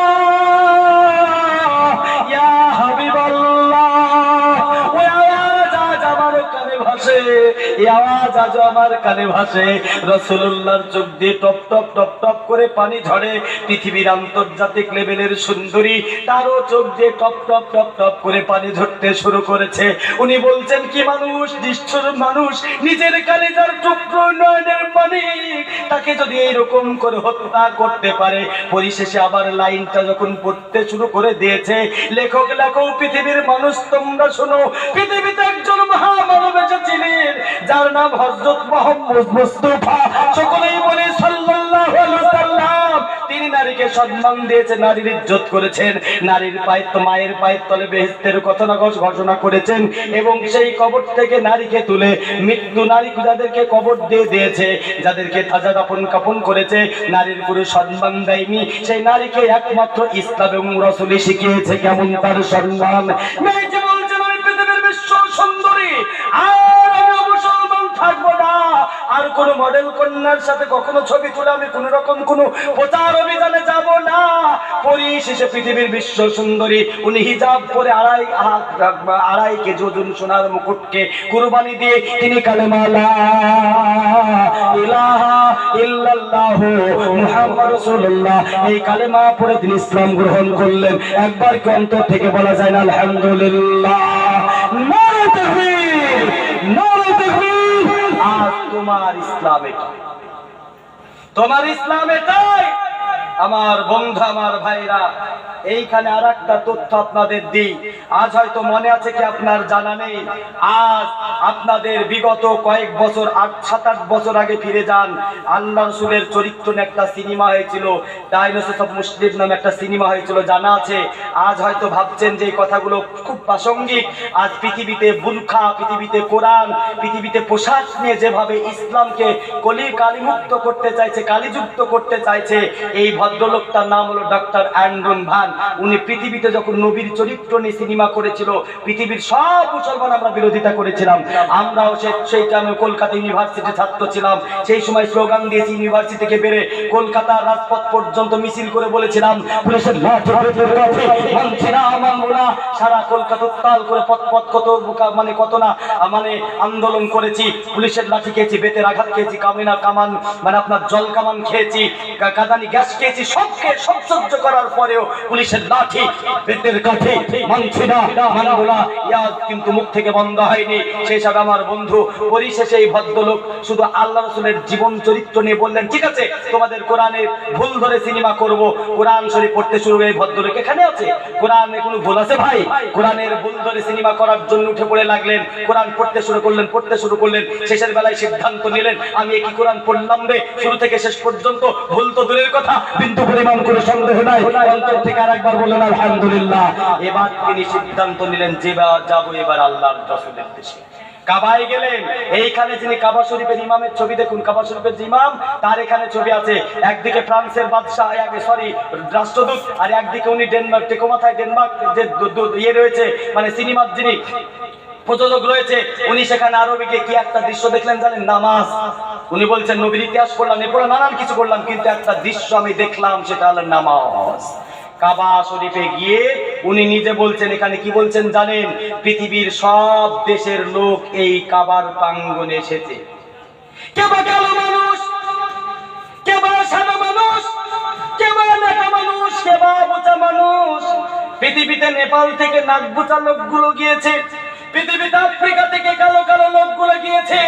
ইয়া হাবিবাল্লাহ। ওই আওয়াজ আজ আমার কানে ভাসে, এই আওয়াজ আজ আমার কানে ভাসে। রাসূলুল্লাহর চোখ দিয়ে টপ টপ টপ টপ করে পানি ঝরে। পৃথিবীর আন্তর্জাতিক লেভেলের সুন্দরী, তারও চোখ দিয়ে টপ টপ টপ টপ করে পানি ঝরতে শুরু করেছে। উনি বলছেন, কি মানুষ, নিষ্ঠুর মানুষ, নিজের কালেজার টুকরো নয়নের পানি, তাকে যদি এইরকম করে হত্যা করতে পারে। পরিশেষে আবার লাইনটা যখন পড়তে শুরু করে দিয়েছে, লেখক পৃথিবীর মানুষ তোমরা শোনো, পৃথিবীতে একজন মহামানব এসেছিলেন, যার নাম হযরত মুহাম্মদ মুস্তাফা, সকলেই বলে সাল্লাল্লাহু আলাইহি ওয়াসাল্লাম। তিনি নারীকে নারীকে সম্মান দিয়েছে, নারীর ইজ্জত করেছেন, নারীর মায়ের পায়ের তলে বেহেশতের কথা ঘোষণা করেছেন, এবং সেই কবর থেকে নারীকে তুলে মৃত্যু নারী যাদেরকে কবর দিয়ে দিয়েছে, যাদেরকে তাজা কাফন করেছে, নারীর কোনো সম্মান দেয়নি, সেই নারীকে একমাত্র ইসলাম এবং রাসূলই শিখিয়েছে কেমন তার সম্মান। মেয়েটি বলছে আমি পৃথিবীর বিশ্ব সুন্দরী, আর আমি মুসলমান থাকবো না, আর কোন মডেল কন্যার সাথে কখনো ছবি তুলে আমি কোন রকম কোন প্রচার অভিযানে যাব না। পরিশেষে পৃথিবীর বিশ্ব সুন্দরী উনি হিজাব পরে আড়াই কেজি ওজন সোনার মুকুটকে কুরবানি দিয়ে তিনি কালেমা লা ইলাহা ইল্লাল্লাহু মুহাম্মাদুর রাসূলুল্লাহ এই কালেমা পড়ে তিনি ইসলাম গ্রহণ করলেন। একবার কি অন্তর থেকে বলা যায় না আলহামদুলিল্লাহ? নারে তাকবীর, নারে তাকবীর। আজ তোমার ইসলাম এটাই, তোমার ইসলাম এটাই। আমার বন্ধু, আমার ভাইরা, এইখানে আর একটা তথ্য আপনাদের দিই। আজ হয়তো মনে আছে কি আপনার জানা নেই, আজ আপনাদের বিগত কয়েক বছর 7-8 বছর আগে ফিরে যান, আল্লাহ রাসূলের চরিত্র নিয়ে একটা সিনেমা হয়েছিল, ডাইনোসর অফ মুসলিম নামে একটা সিনেমা হয়েছিল, জানা আছে? আজ হয়তো ভাবছেন যে এই কথাগুলো খুব প্রাসঙ্গিক। আজ পৃথিবীতে বুরখা, পৃথিবীতে কোরআন, পৃথিবীতে পোশাক নিয়ে যেভাবে ইসলামকে কালিমুক্ত করতে চাইছে, কালিযুক্ত করতে চাইছে, এই ভদ্রলোকটার নাম হলো ডক্টর অ্যান্ডন ভান। উনি পৃথিবীতে যখন নবীর চরিত্র নিয়ে সিনেমা করেছিল, পৃথিবীর সব মুসলমান আমরা বিরোধিতা করেছিলাম। আমরাও সেই টাইমে কলকাতা ইউনিভার্সিটির ছাত্র ছিলাম, সেই সময় স্লোগান দিয়েছি, ইউনিভার্সিটি থেকে বেরে কলকাতার রাজপথ পর্যন্ত মিছিল করে বলেছিলাম পুলিশের লাঠি মানছি না, মানবো না। সারা কলকাতা উত্তাল করে পথ কত কত না আন্দোলন করেছি, পুলিশের লাঠি খেয়েছি, বেতের আঘাত খেয়েছি, কামান আপনার জল কামান খেয়েছি, কাঁদানি গ্যাস খেয়েছি, সব সহ্য করার পরেও পুলিশের লাঠি, বেতের কাঠি মানছি না, মানবো না, ইয়াদ কিন্তু মুখ থেকে বন্ধ হয়নি। সেই হিসাবে আমার বন্ধু, পরিশেষে এই ভদ্রলোক শুধু আল্লাহ রাসূলের জীবন চরিত্র নিয়ে বললেন, ঠিক আছে তোমাদের কোরআনের ভুল ধরে সিনেমা করব। কোরআন শরীফ পড়তে শুরু করে এই ভদ্রলোক এখানে আছে, কোরআনে কোনো ভুল আছে ভাই? কোরআনের ভুল ধরে সিনেমা করার জন্য উঠে পড়ে লাগলেন, কোরআন পড়তে শুরু করলেন। শেষের বেলায় সিদ্ধান্ত নিলেন, আমি একই কোরআন পড়লাম রে, শুরু থেকে শেষ পর্যন্ত ভুল তো দূরের কথা, বিন্দু পরিমাণ করে সন্দেহ নাই। অন্তর থেকে আরেকবার বললেন আলহামদুলিল্লাহ। এবার তিনি সিদ্ধান্ত নিলেন যে যাবো এবার আল্লাহর রাসূলের দেশে। কাবায় গেলেন, এইখানে যিনি কাবা শরীফের ইমামের ছবি দেখুন, কাবা শরীফের যে ইমাম তার এখানে ছবি আছে। একদিকে ফ্রান্সের বাদশাহ রাষ্ট্রদূত, আর একদিকে উনি ডেনমার্ক, টেকোমাথায় ডেনমার্ক যে রয়েছে সিনেমার যিনি প্রযোজক রয়েছে, উনি সেখানে আরবিকে কি একটা দৃশ্য দেখলেন জানেন? নামাজ। উনি বলছেন নবীর ইতিহাস পড়লাম, এরপরে নানান কিছু করলাম, কিন্তু একটা দৃশ্য আমি দেখলাম, সেটা হলো নামাজ। কাবা শরীফে গিয়ে উনি নিজে বলছেন, এখানে কি বলছেন জানেন? পৃথিবীর সব দেশের লোক এই কাবার প্রাঙ্গণে এসেছে। কে বা কালো মানুষ, কে বা সাদা মানুষ, কে বা নেতা মানুষ, কে বা বোচা মানুষ। পৃথিবীতে নেপাল থেকে নাক বোচা লোকগুলো গিয়েছে, পৃথিবীতে আফ্রিকা থেকে কালো কালো লোকগুলো গিয়েছে,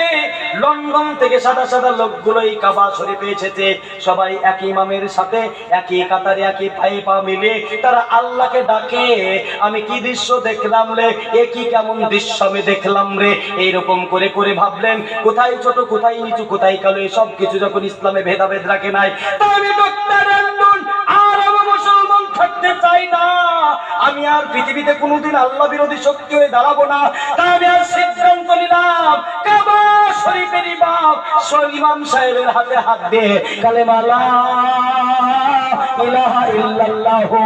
লন্ডন থেকে সাদা সাদা লোকগুলো এই কাবা শরীফে এসেছে। সবাই একই ইমামের সাথে একই কাতারে একই পায়ে পা মিলে তারা আল্লাহকে ডাকে, আমি কি দৃশ্য দেখলাম রে, এ কি কেমন দৃশ্য আমি দেখলাম রে। এইরকম করে করে ভাবলেন কোথায় ছোট, কোথায় নিচু, কোথায় কালো, এসব কিছু যখন ইসলামে ভেদাভেদ রাখে নাই, তাই আমি ডক্টর অ্যান্ডন আর আমি মুসলমান থাকতে চাই না, আমি আর পৃথিবীতে কোনোদিন আল্লাহ বিরোধী শক্তি হয়ে দাঁড়াবো না। তাই আমি আর সিদ্ধান্ত নিলাম কাবা শরীফের ইমাম সাহেবের হাতে হাত দিয়ে কালেমা লা ইলাহা ইল্লাল্লাহু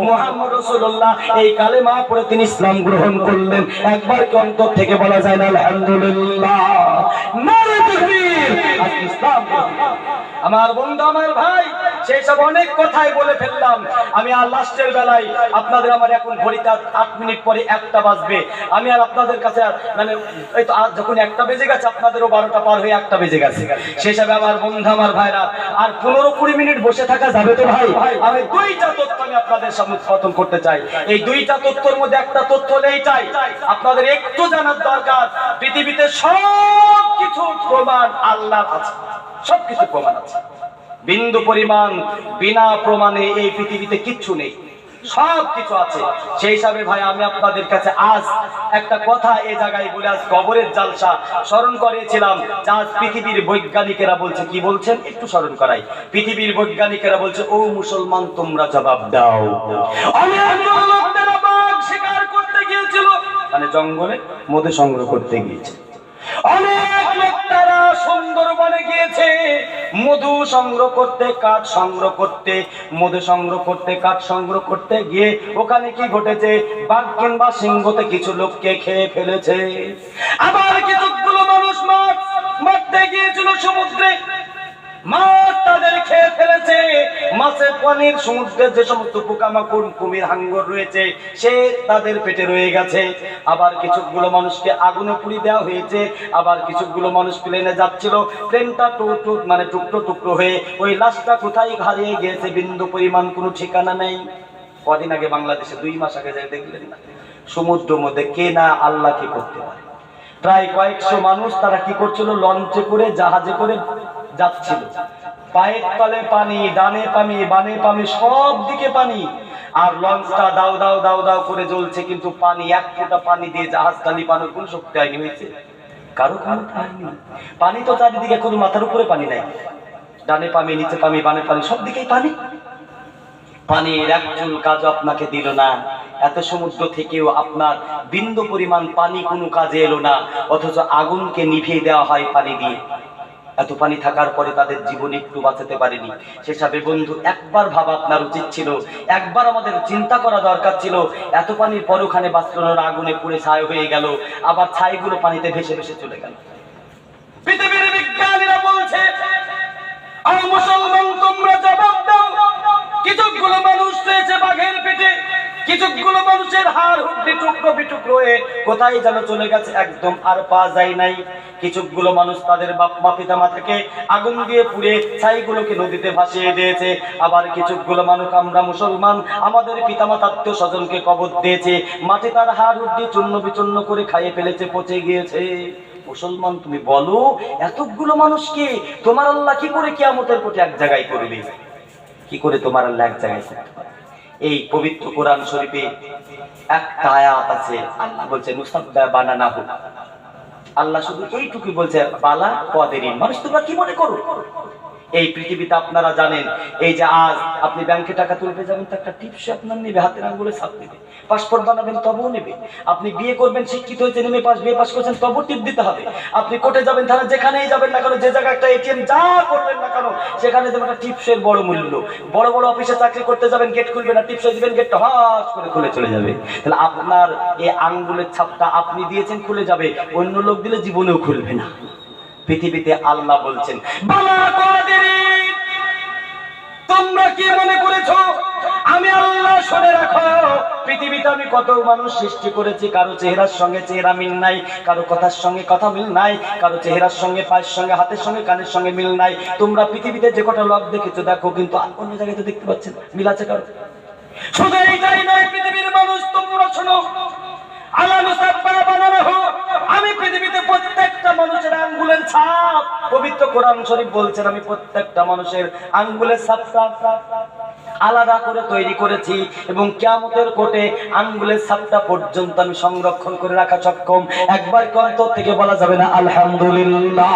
মুহাম্মাদুর রাসূলুল্লাহ এই কালেমা পড়ে তিনি ইসলাম গ্রহণ করলেন। একবার কি অন্তর থেকে বলা যায় না আলহামদুলিল্লাহ? নারে তাকবীর! ইসলাম। আমার বন্ধু, আমার ভাই, সেই সব অনেক কথাই বলে ফেললাম আমি। আর লাস্টের বেলায় আপনাদের, আমার এখন ঘড়িতে 8 মিনিট পরে 1টা বাজবে, আমি আর আপনাদের কাছে এই তো যখন 1টা বেজে গেছে, আপনাদেরও 12টা পার হয়ে 1টা বেজে গেছে। সেই হিসাবে আমার বন্ধু, আমার ভাইরা, আর 15-20 মিনিট বসে থাকা যাবে তো ভাই? আমি 2টা তথ্য আমি আপনাদের সামনে উত্থাপন করতে চাই। এই 2টা তথ্যের মধ্যে একটা তথ্য হলো এইটাই, আপনাদের একটু জানার দরকার, পৃথিবীতে সব কিছু প্রমাণ আল্লাহর আছে, সবকিছু প্রমাণ আছে, বিন্দু পরিমাণ বিনা প্রমাণে এই পৃথিবীতে কিচ্ছু নেই। সব কিছু আছে। সেই হিসাবে ভাই আমি আপনাদের কাছে আজ একটা কথা এই জায়গায় বলে আজ কবরের জালসা স্মরণ করিয়েছিলাম। যে আজ পৃথিবীর বৈজ্ঞানিকেরা বলছে, কি বলছেন একটু স্মরণ করাই। পৃথিবীর বৈজ্ঞানিকেরা বলছে, ও মুসলমান তোমরা জবাব দাও। অনেক লোকেরা বাঘ শিকার করতে গিয়েছিল, মানে জঙ্গলে মধু সংগ্রহ করতে গিয়েছে। অনেক লোক তারা সুন্দরবনে গিয়েছে মধু সংগ্রহ করতে, কাঠ সংগ্রহ করতে, মধু সংগ্রহ করতে, কাঠ সংগ্রহ করতে গিয়ে ওখানে কি ঘটেছে, বাঘ কিংবা সিংহতে কিছু লোককে খেয়ে ফেলেছে। আবার কিছুগুলো মানুষ মাছ মারতে গিয়েছিল সমুদ্রে, মাছ তাদের খেয়ে ফেলেছে। মাছের পানির সমুদ্রের যে সমস্ত পোকামাকড়, কুমির, হাঙ্গর রয়েছে সে তাদের পেটে রয়ে গেছে। আবার কিছুগুলো মানুষকে আগুনে পুড়িয়ে দেওয়া হয়েছে। আবার কিছুগুলো মানুষ প্লেনে যাচ্ছিল, প্লেনটা মানে টুকরো টুকরো হয়ে ওই লাশটা কোথায় হারিয়ে গিয়েছে বিন্দু পরিমাণ কোনো ঠিকানা নেই। কদিন আগে বাংলাদেশে 2 মাস আগে যাই দেখলেন না, সমুদ্র মধ্যে কে না আল্লাহ কি করতে পারে। প্রায় কয়েকশো মানুষ তারা কি করছিল, লঞ্চে করে জাহাজে করে যাচ্ছিল। পায়ের তলে পানি, ডানে পানি, বামে পানি, সব দিকে পানি। আর লঞ্চটা দাও দাও দাও দাও করে জ্বলছে, কিন্তু পানি, এক ফোঁটা পানি দিয়ে জাহাজ চালিয়ে কোন শক্তি হয়নি হয়েছে, কারো ক্ষমতা হয়নি। পানি তো চারিদিকে, কোনো মাথার উপরে পানি নাই, ডানে পানি, নিচে পানি, বামে পানি, সব দিকেই পানি। পানির এক চুল কাজ আপনাকে দিল না। এত সমুদ্র থেকেও আপনার বিন্দু পরিমাণ পানি কোনো কাজে এলো না, অথচ আগুনকে নিভিয়ে দেওয়া হয় পানি দিয়ে। এত পানি থাকার পরে তাদের জীবন একটু বাঁচাতে পারেনি। সেসবে বন্ধু একবার ভাবা আপনার উচিত ছিল, একবার আমাদের চিন্তা করা দরকার ছিল। এত পানির পর ওখানে বাস্ত্ররা আগুনে পুড়ে ছাই হয়ে গেল, আবার ছাইগুলো পানিতে ভেসে ভেসে চলে গেল। পৃথিবীর বিজ্ঞানীরা বলছে, আর মুসলমান তোমরা জবাব দাও। কিছুগুলো মানুষ রয়েছে বাঘের পেটে, কিছুগুলো মানুষের হাড় হুড্ডি টুকরো বিটুকরো হয়ে কোথায় যেন চলে গেছে, একদম আর পাওয়া যায় নাই। কিছুগুলো মানুষ তাদের বাপ মা পিতা মাতাকে আগুন দিয়ে পুড়ে ছাইগুলোকে নদীতে ভাসিয়ে দিয়েছে। আবার কিছুগুলো মানুষ, আমরা মুসলমান, আমাদের পিতা মাতা আত্মীয় স্বজনকে কবর দিয়েছে, মাটি তার হাড় হুড্ডি চূর্ণ বিচূর্ণ করে খাইয়ে ফেলেছে, পচে গিয়েছে। মুসলমান তুমি বলো, এতগুলো মানুষকে তোমার আল্লাহ কি করে কিয়ামতের কোঠে এক জায়গায় করবে? কি করে তোমার আল্লাহ এক জায়গায় করতে পারে? এই পবিত্র কোরআন শরীফে একটা আয়াত আছে, আল্লাহ বলছে মুসাব্বা বানানাহু। আল্লাহ শুধু এইটুকুই বলছে, বালা কদেরিন। মানুষ তোমরা কি মনে করো? এই পৃথিবীতে আপনারা জানেন, এই যে আজ আপনি ব্যাংকে টাকা তুলতে যাবেন তো একটা টিপসে আপনার নেবে, হাতের আঙ্গুলে ছাপ নেবে। পাসপোর্ট বানাবেন তবুও নেবে। আপনি বিয়ে করবেন, শিক্ষিত হয়েছেন, এমএ পাস, বিএ পাস করেছেন, তবু টিপ দিতে হবে। আপনি কোর্টে যাবেন, থানা, যেখানেই যাবেন না কেন, যে জায়গায় একটা এটিএম যা করবেন না কেন, সেখানে দেবেন একটা টিপসের বড় মূল্য। বড় বড় অফিসে চাকরি করতে যাবেন, গেট খুলবে না, টিপসে দিবেন, গেটটা হঠাৎ করে খুলে চলে যাবে। তাহলে আপনার এই আঙ্গুলের ছাপটা আপনি দিয়েছেন, খুলে যাবে, অন্য লোক দিলে জীবনেও খুলবে না। পৃথিবীতে আল্লাহ বলছেন, বালা কদেরিন। তোমরা কি মনে করেছো আমি আল্লাহ? শুনে রাখো, পৃথিবীতে আমি কত মানুষ সৃষ্টি করেছি, কারো চেহারার সঙ্গে চেহারা মিল নাই, কারো কথার সঙ্গে কথা মিল নাই, কারো চেহারার সঙ্গে, পায়ের সঙ্গে, হাতের সঙ্গে, কানের সঙ্গে মিল নাই। তোমরা পৃথিবীতে যে কটা লোক দেখেছো দেখো, কিন্তু অন্য জায়গায় তো দেখতে পাচ্ছেন মিল আছে কারো? শুধু এইটাই নয়, পৃথিবীর মানুষ তোমরা শোনো, আল্লাহ মুসাব্বা বানানাহু, আমি পৃথিবীতে প্রত্যেকটা মানুষের আঙ্গুলের ছাপ, পবিত্র কোরআন শরীফ বলছেন, আমি প্রত্যেকটা মানুষের আঙ্গুলের ছাপটা আলাদা করে তৈরি করেছি, এবং কিয়ামতের কোটে আঙ্গুলের ছাপটা পর্যন্ত আমি সংরক্ষণ করে রাখা সক্ষম। একবার অন্তর থেকে বলা যাবে না আলহামদুলিল্লাহ?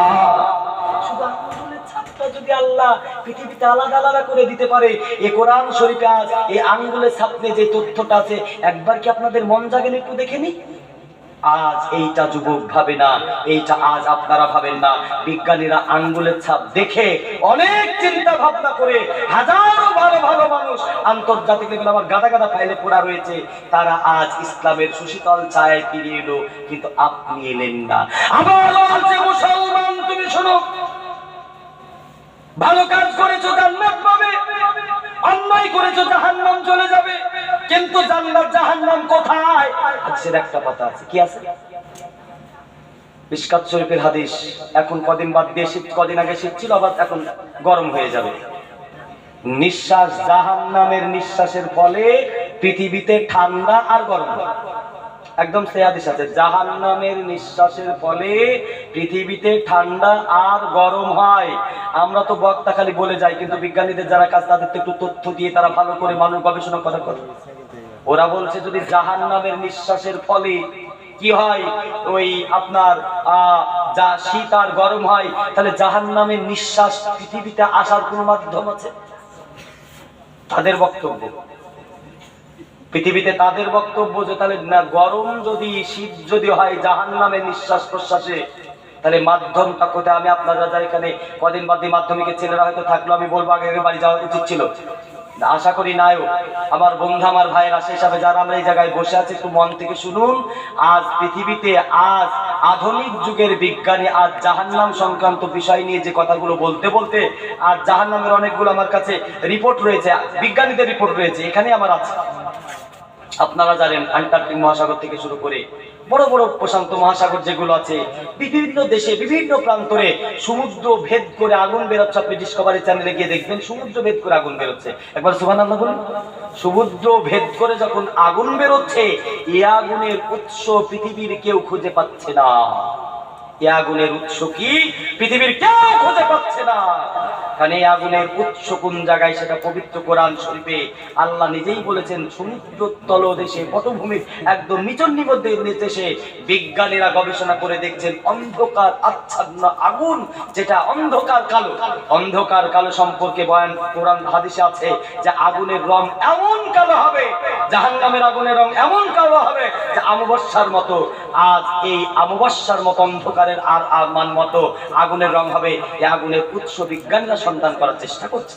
শুধু আঙ্গুলের ছাপটা যদি আল্লাহ পৃথিবীতে আলাদা আলাদা করে দিতে পারে, এই কোরআন শরীফে আজ এই আঙ্গুলের ছাপ নিয়ে যে তথ্যটা আছে, একবার কি আপনাদের মন জাগেন একটু দেখেনি? আজ এইটা যুবক ভাবে না, এইটা আজ আপনারা ভাবেন না। বিজ্ঞানীরা আঙ্গুলের ছাপ দেখে অনেক চিন্তা ভাবনা করে হাজারো ভালো ভালো মানুষ আন্তর্জাতিক লেভেলে আমার গাদা গাদা ফাইলে পড়া রয়েছে, তারা আজ ইসলামের সুশীতল ছায়ায় ফিরে এলো, কিন্তু আপনি এলেন না। আবার বলছে, মুসলমান তুমি শোনো, ভালো কাজ করেছো জান্নাত পাবে, অন্যায় করেছো জাহান্নাম চলে যাবে। কিন্তু জান্নাত জাহান্নাম কোথায়? হাদিসের একটা কথা আছে, কি আছে? মিশকাত শরীফের হাদিস। এখন কদিন বাদ দিয়ে শীত, কদিন আগে শীত ছিল, আবার এখন গরম হয়ে যাবে। নিঃশ্বাস, জাহান্নামের নিঃশ্বাসের ফলে পৃথিবীতে ঠান্ডা আর গরম। একদম সে হাদিস আছে, জাহান্নামের নিঃশ্বাসের ফলে পৃথিবীতে ঠান্ডা আর গরম হয়। আমরা তো বক্তা খালি বলে যাই, কিন্তু বিজ্ঞানীদের যারা কাজ, তাদের তো একটু তথ্য দিয়ে তারা ভালো করে মানুষ গবেষণা করার কথা। ওরা বলছে যদি জাহান্নামের নিঃশ্বাসের ফলে কি হয়, ওই আপনার যা শীত আর গরম হয়, তাহলে জাহান্নামের নিঃশ্বাস পৃথিবীতে আসার কোন মাধ্যম আছে? তাদের বক্তব্য, পৃথিবীতে তাদের বক্তব্য যে তাহলে না, গরম যদি শীত যদি হয় জাহান্নামের নিঃশ্বাস প্রশ্বাসে, তাহলে মাধ্যমটা কোথায়? আমি আপনারা যারা এখানে কদিন বাদে মাধ্যমিকের ছেলেরা হয়তো থাকলো, আমি বলবো আগে আগে বাড়ি যাওয়া উচিত ছিল, আশা করি নাইও। আমার বন্ধু আমার ভাইয়ের আসে হিসাবে যারা আমরা এই জায়গায় বসে আছি, একটু মন থেকে শুনুন। আজ পৃথিবীতে, আজ আধুনিক যুগের বিজ্ঞানী আজ জাহান্নাম সংক্রান্ত বিষয় নিয়ে যে কথাগুলো বলতে বলতে, আর জাহান্নামের অনেকগুলো আমার কাছে রিপোর্ট রয়েছে, বিজ্ঞানীদের রিপোর্ট রয়েছে, এখানে আমার আছে। আপনারা জানেন আন্টার্কটিক মহাসাগর থেকে শুরু করে বড় বড় প্রশান্ত মহাসাগর যেগুলো আছে, বিভিন্ন দেশে বিভিন্ন প্রান্তরে সমুদ্র ভেদ করে আগুন বেরোচ্ছে। আপনি ডিসকভারি চ্যানেলে গিয়ে দেখবেন সমুদ্র ভেদ করে আগুন বেরোচ্ছে। একবার সুবহানাল্লাহ বলুন। সমুদ্র ভেদ করে যখন আগুন বেরোচ্ছে, এই আগুনের উৎস পৃথিবীর কেউ খুঁজে পাচ্ছে না। এই আগুনের উৎস কি পৃথিবীর কেউ খুঁজে পাচ্ছে না। কারণ এই আগুনের উৎস কোন জায়গায় সেটা পবিত্র কোরআন শরীফে আল্লাহ নিজেই বলেছেন। সমুদ্র তলদেশে পটভূমির একদম নিচন দেশে বিজ্ঞানীরা গবেষণা করে দেখছেন অন্ধকার আচ্ছন্ন আগুন, যেটা অন্ধকার কালো। অন্ধকার কালো সম্পর্কে বয়ান কোরআন হাদিসে আছে যে আগুনের রং এমন কালো হবে, জাহান্নামের আগুনের রং এমন কালো হবে যে অমাবস্যার মতো। আজ এই অমাবস্যার মতো অন্ধকারের আর মান মতো আগুনের রং হবে। এই আগুনের উৎস বিজ্ঞানীরা সন্ধান করার চেষ্টা করছে।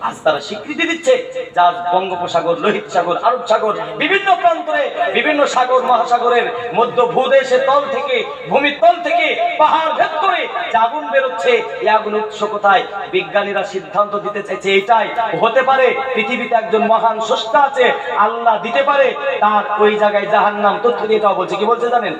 আজ তারা স্বীকৃতি দিচ্ছে যা বঙ্গোপসাগর, লোহিত সাগর, আরব সাগর, বিভিন্ন প্রান্তরে বিভিন্ন সাগর মহাসাগরের মধ্য ভূদেশের তল থেকে, ভূমির তল থেকে পাহাড় ভেদ করে যে আগুন বেরোচ্ছে, এই আগুনের উৎস কোথায়? বিজ্ঞানীরা সিদ্ধান্ত দিতে চাইছে এইটাই হতে পারে পৃথিবীতে একজন মহান স্রষ্টা আছে, আল্লাহ দিতে পারে তার ওই জায়গায় জাহান্নাম। তথ্য দিয়ে এটাও বলছে, কি বলছে জানেন?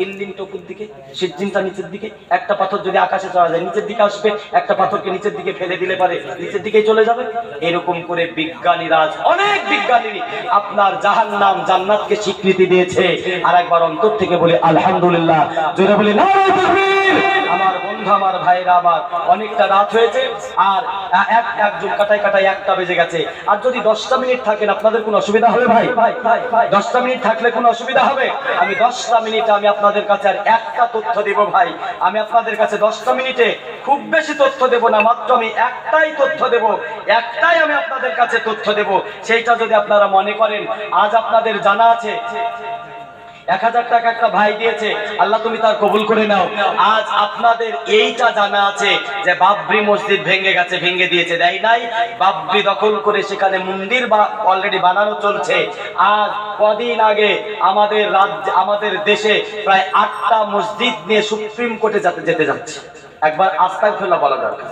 ইন্দিন টকুর দিকে, সিজ্জিনটা নিচের দিকে, একটা পাথর যদি আকাশে চড়া যায় নিচের দিকে আসবে, একটা পাথরকে নিচের দিকে ফেলে দিলে পারে নিচের দিকেই চলে যাবে। এরকম করে বিজ্ঞানীরা, অনেক বিজ্ঞানী আপনার জাহান্নাম জান্নাতকে স্বীকৃতি দিয়েছে। আর একবার অন্তর থেকে বলি আলহামদুলিল্লাহ, জোরে বলি নারে তাকবীর। আমার বন্ধু আমার ভাইরা, আমার অনেকটা রাত হয়েছে, আর একজন কাটায় কাটায় 1টা বেজে গেছে। আর যদি 10টা মিনিট থাকেন আপনাদের কোনো অসুবিধা হবে? ভাই 10টা মিনিট থাকলে কোনো অসুবিধা হবে? আমি 10টা মিনিটে আমি আপনাদের কাছে আর একটা তথ্য দেব ভাই। আমি আপনাদের কাছে 10টা মিনিটে খুব বেশি তথ্য দেব না, মাত্র আমি একটাই তথ্য দেব, একটাই আমি আপনাদের কাছে তথ্য দেব। সেইটা যদি আপনারা মনে করেন, আজ আপনাদের জানা আছে 1000 টাকা একটা ভাই দিয়েছে, আল্লাহ তুমি তার কবুল করে নাও। আজ আপনাদের এইটা জানা আছে যে বাবরি মসজিদ ভেঙে গেছে, ভেঙে দিয়েছে, দেয় নাই। বাবরি দখল করে সেখানে মন্দির অলরেডি বানানো চলছে। আজ কদিন আগে আমাদের রাজ্যে, আমাদের দেশে প্রায় 8টা মসজিদ নিয়ে সুপ্রিম কোর্টে যেতে যাচ্ছে। একবার আস্তাগফিরুল্লাহ বলা দরকার।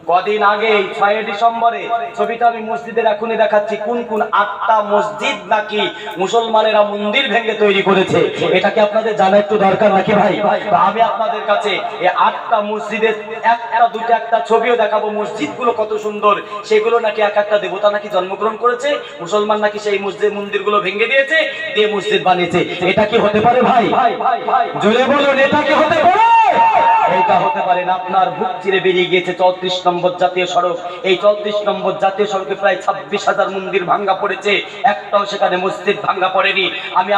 কদিন আগে 6 ডিসেম্বরে ছবিটা আমি মসজিদের এখনই দেখাচ্ছি, কোন কোন 8টা মসজিদ নাকি মুসলমানেরা মন্দির ভেঙে তৈরি করেছে। এটা কি আপনাদের জানা একটু দরকার নাকি ভাই? আমি আপনাদের কাছে এই 8টা মসজিদের একটা দুটো একটা ছবিও দেখাবো। মসজিদগুলো কত সুন্দর, সেগুলো নাকি এক একটা দেবতা নাকি জন্মগ্রহণ করেছে, মুসলমান নাকি সেই মন্দিরগুলো ভেঙে দিয়েছে, দিয়ে মসজিদ বানিয়েছে। এটা কি হতে পারে ভাই? জোরে বলুন, এটা কি হতে পারে? এটা হতে পারে না। আপনার বুক চিরে বেরিয়ে গিয়েছে 34 নম্বর জাতীয় সড়ক। এই 34 নম্বর জাতীয় সড়কে প্রায় 26,000 মন্দির ভাঙ্গা পড়েছে, একটাও সেখানে মসজিদ ভাঙ্গা পড়েনি।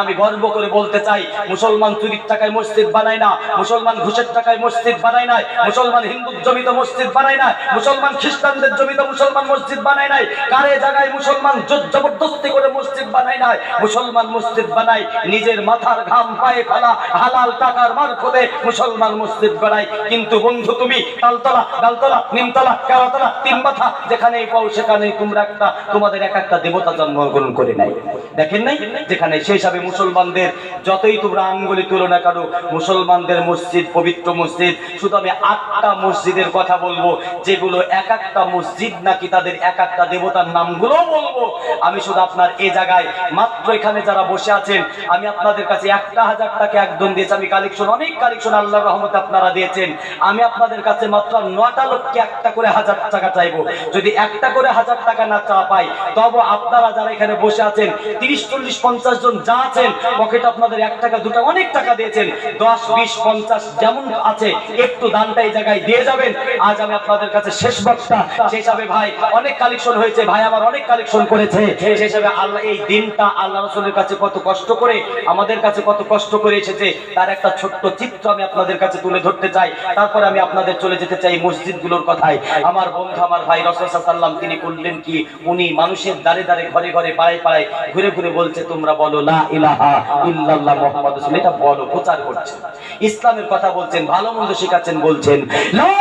আমি গর্ব করে বলতে চাই, মুসলমান চুরির টাকায় মসজিদ বানায় না, মুসলমান ঘুষের টাকায় মসজিদ বানায় না, মুসলমান হিন্দুর জমিতে মসজিদ বানায় না, মুসলমান খ্রিস্টানদের জমিতে মুসলমান মসজিদ বানায় নাই, কারে জায়গায় মুসলমান জবরদস্তি করে মসজিদ বানায় নাই। মুসলমান মসজিদ বানায় নিজের মাথার ঘাম পায়ে ফেলা হালাল টাকার মারফতে মুসলমান মসজিদ বানায়। কিন্তু বন্ধু, তুমি তালতলা, ডালতলা, নিমতলা, কেওয়াতলা, 3 মাথা যেখানেই পাও সেখানে তোমরা তোমাদের এক একটা দেবতা জন্মগ্রহণ করে নাই। দেখেন নাই যেখানে? সেই হিসাবে মুসলমানদের যতই তোমরা আঙ্গুলি তুলো না কেন, মুসলমানদের মসজিদ পবিত্র মসজিদ। শুধু আমি 8টা মসজিদের কথা বলবো, যেগুলো এক একটা মসজিদ নাকি তাদের এক একটা দেবতার নামগুলো বলবো। আমি শুধু আপনার এই জায়গায় মাত্র এখানে যারা বসে আছেন, আমি আপনাদের কাছে 1000 টাকা একজন দিয়েছি। আমি কালেকশন, অনেক কালেকশন আল্লাহর রহমতে আপনারা দিয়েছেন। আমি আপনাদের কাছে মাত্র 9টা লোককে একটা করে 1000 টাকা চাইবো। যদি একটা করে 1000 টাকা না চা পাই, তবে আপনারা যারা এখানে বসে আছেন 30, 40, 50 জন যা আছেন, পকেট আপনাদের 1 টাকা 2 টাকা অনেক টাকা দিয়েছেন, 10, 20, 50 যেমন আছে একটু দানটা এই জায়গায় দিয়ে যাবেন। আজ আমি আপনাদের কাছে শেষ বক্তা, সেই হিসাবে ভাই অনেক কালেকশন হয়েছে, ভাই আমার অনেক কালেকশন করেছে, সেই হিসাবে আল্লাহ এই দিনটা আল্লাহ রাসূলের কাছে কত কষ্ট করে, আমাদের কাছে কত কষ্ট করে এসেছে, তার একটা ছোট্ট চিত্র আমি আপনাদের কাছে তুলে ধরতে চাই। তারপরে আমি আপনাদের চলে যেতে চাই মসজিদগুলোর কথায়। আমার বন্ধু, আমার ভাই রাসূল সাল্লাল্লাহু আলাইহি ওয়াসাল্লাম তিনি করলেন কি, উনি মানুষের দ্বারে দ্বারে, ঘরে ঘরে, পাড়ায় পাড়ায় ঘুরে ঘুরে বলছে, তোমরা বলো লা ইলাহা ইল্লাল্লাহ মুহাম্মাদুর রাসূলুল্লাহ, এটা বলো, প্রচার করছেন, ইসলামের কথা বলছেন, ভালো মন্দ শেখাচ্ছেন, বলছেন লা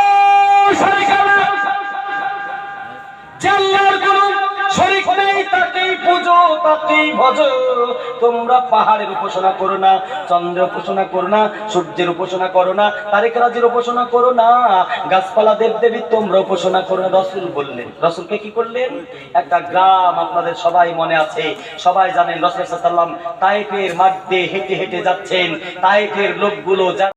শারিকা লাহু, যে আল্লাহর কোনো শরীক নেই, তাকেই পূজো, তাকেই ভজো। তোমরা পাহাড়ের উপাসনা করো না, চন্দ্রের উপাসনা করো না, সূর্যের উপাসনা করো না, তারেক রাজির উপাসনা করো না, গাছপালা দেব দেবী তোমরা উপাসনা করো না। রাসূল বললেন, রাসূলকে কি করলেন? একটা গ্রাম আপনাদের সবাই মনে আছে, সবাই জানেন, রাসূল সাল্লাল্লাহু আলাইহি ওয়াসাল্লাম তায়েফের মাঠ দিয়ে হেঁটে হেঁটে যাচ্ছেন। তায়েফের লোকগুলো